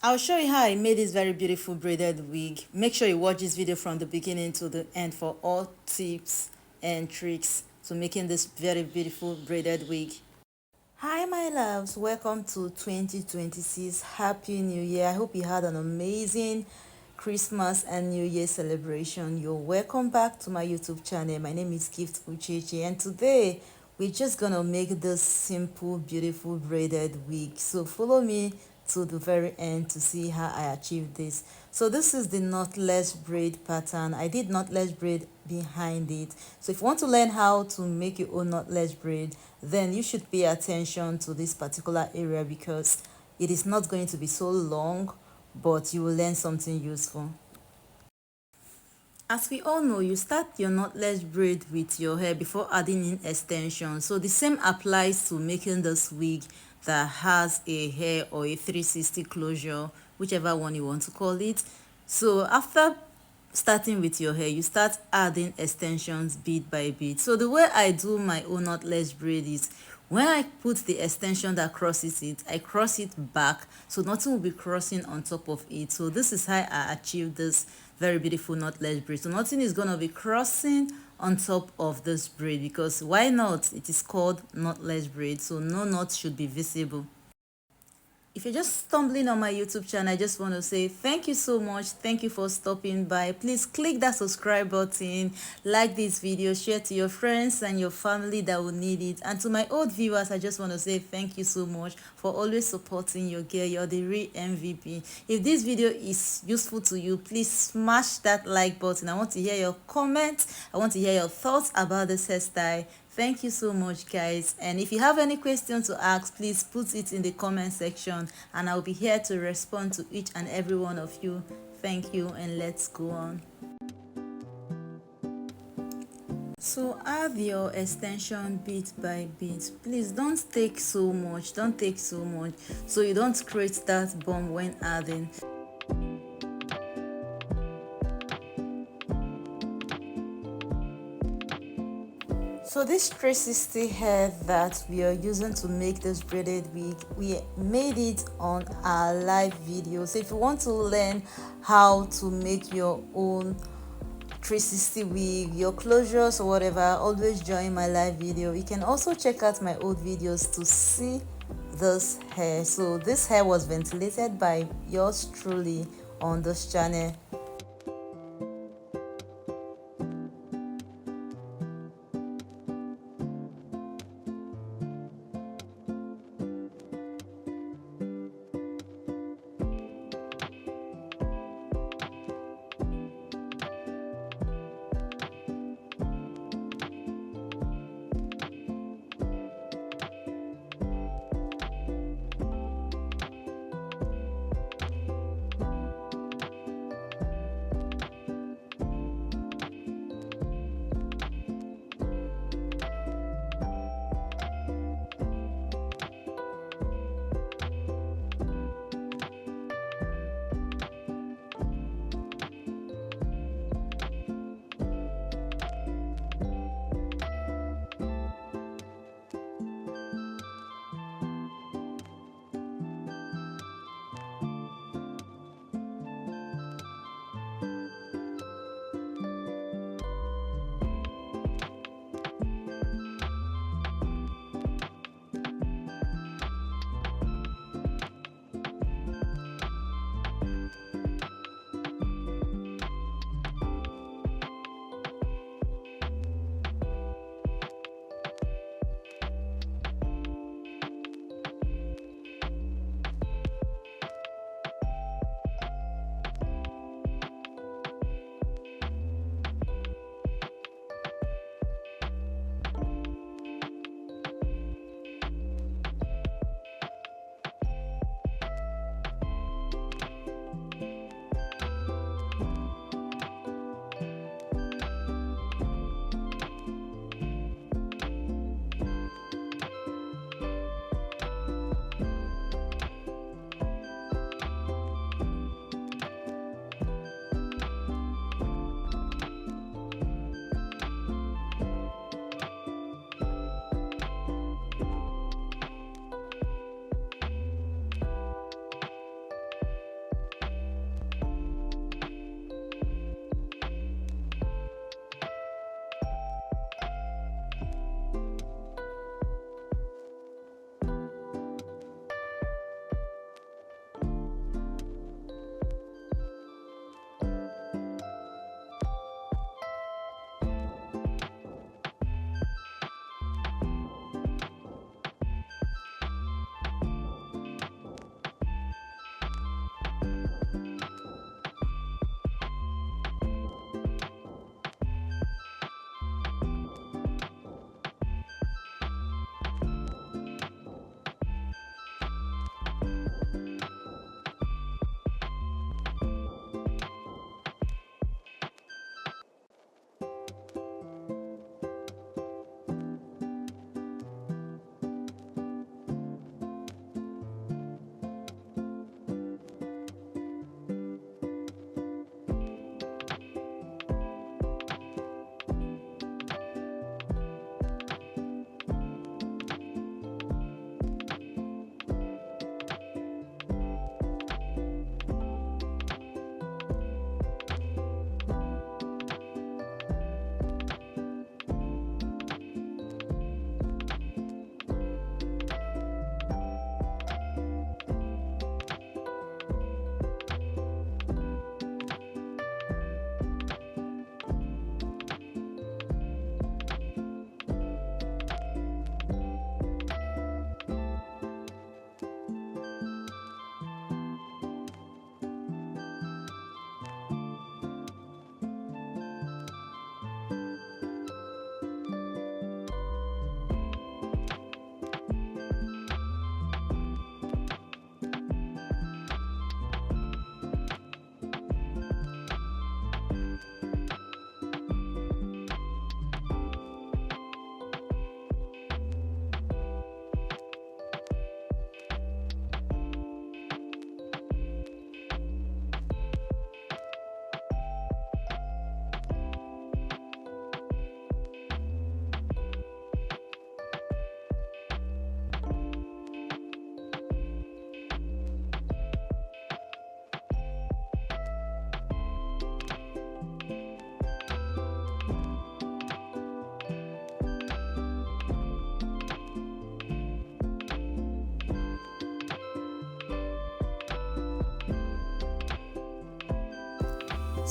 I'll show you how I made this very beautiful braided wig. Make sure you watch this video from the beginning to the end for all tips and tricks to making this very beautiful braided wig. Hi my loves, welcome to 2026. Happy New Year. I hope you had an amazing Christmas and New Year celebration. You're welcome back to my YouTube channel. My name is Gift Uchechi, and today we're just gonna make this simple beautiful braided wig. So follow me to the very end to see how I achieved this. So this is the knotless braid pattern. I did knotless braid behind it. So if you want to learn how to make your own knotless braid, then you should pay attention to this particular area because it is not going to be so long, but you will learn something useful. As we all know, you start your knotless braid with your hair before adding in extensions. So the same applies to making this wig that has a hair or a 360 closure, whichever one you want to call it. So after starting with your hair, you start adding extensions bit by bit. So the way I do my own knotless braid is when I put the extension that crosses it, I cross it back so nothing will be crossing on top of it. So this is how I achieve this very beautiful knotless braid. So nothing is going to be crossing on top of this braid because why not? It is called knotless braid, so no knot should be visible. If you're just stumbling on my YouTube channel, I just want to say thank you so much. Thank you for stopping by. Please click that subscribe button, like this video, share to your friends and your family that will need it. And to my old viewers, I just want to say thank you so much for always supporting your girl. You're the real MVP. If this video is useful to you, please smash that like button. I want to hear your comments. I want to hear your thoughts about this hairstyle. Thank you so much, guys. And if you have any questions to ask, please put it in the comment section and I'll be here to respond to each and every one of you. Thank you, and let's go on. So add your extension bit by bit. Please don't take so much, so you don't create that bump when adding. So this 360 hair that we are using to make this braided wig, we made it on our live video. So if you want to learn how to make your own 360 wig, your closures or whatever, always join my live video. You can also check out my old videos to see this hair. So this hair was ventilated by yours truly on this channel.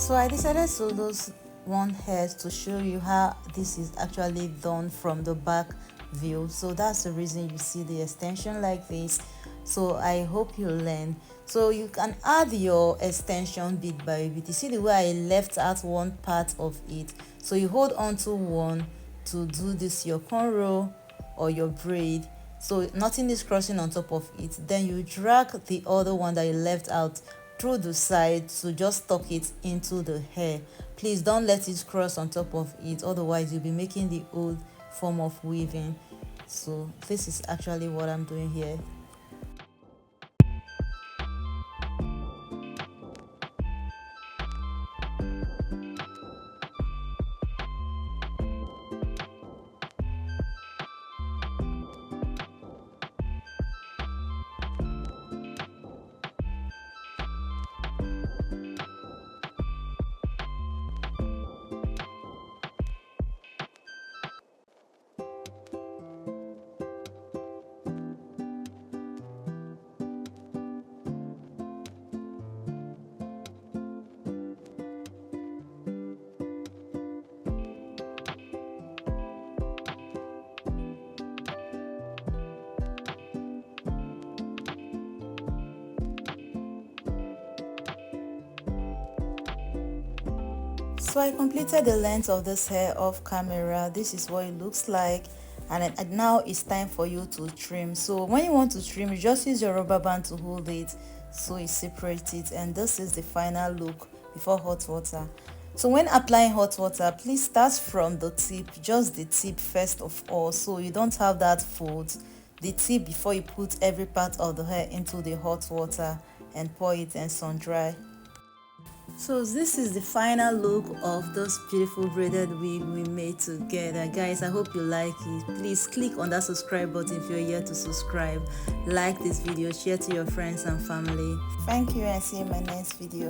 So I decided to lose one hair to show you how this is actually done from the back view. So that's the reason you see the extension like this. So I hope you learn. So you can add your extension bit by bit. You see the way I left out one part of it, so you hold on to one to do this your cornrow or your braid, so nothing is crossing on top of it. Then you drag the other one that you left out through the side to just tuck it into the hair. Please don't let it cross on top of it, otherwise you'll be making the old form of weaving. So this is actually what I'm doing here. So I completed the length of this hair off camera. This is what it looks like, and now it's time for you to trim. So when you want to trim, you just use your rubber band to hold it so it separates it, and this is the final look before hot water. So when applying hot water, please start from the tip, just the tip first of all, so you don't have that fold. The tip before you put every part of the hair into the hot water and pour it and sun dry. So this is the final look of this beautiful braided wig we made together. Guys, I hope you like it. Please click on that subscribe button if you're here to subscribe. Like this video, share to your friends and family. Thank you, and see you in my next video.